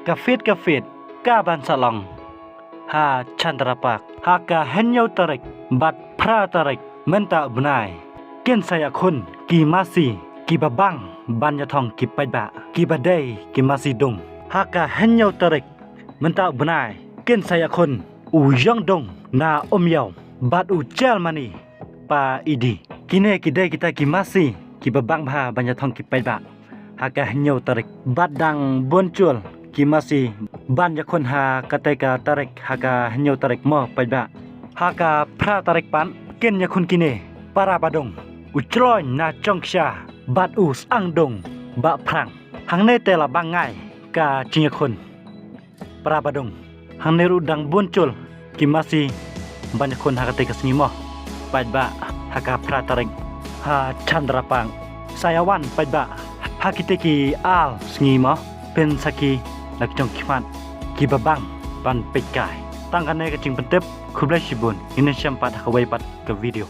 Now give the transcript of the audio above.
kafit ka ban salong ha Chandra pak ha ka henyo tarik Bahphrang tarik Mynta Bnai ken saya khun ki masi ki babang ban yathong ki paiba ki badai ki masi dung ha ka henyo tarik Mynta Bnai ken saya khun Jloiñ Jongksha na omyaw bat chel mani pa idi kine kidai kita ki masi ki babang bha ban yathong ki paiba ha ka henyo tarik badang boncul ki masi ban yakhun ha kateka tarik ha ka henyo tarik mo paiba ha ka phra tarik pan ken yakhun kine para badong Jloiñ Jongksha bat Syang Dung Bahphrang hangne tela bangai ka chinyakhun para badong hangne rudang boncul ki masi ban yakhun ha kateka sngi mo paiba ha ka phra tarik ha Chandra pang sayawan paiba ha kiteki al sngi mo pen saki nak jong kiman ki babang ban pekai tangkane ka ching pentep khublai sibun ini sempat ka waipat ke video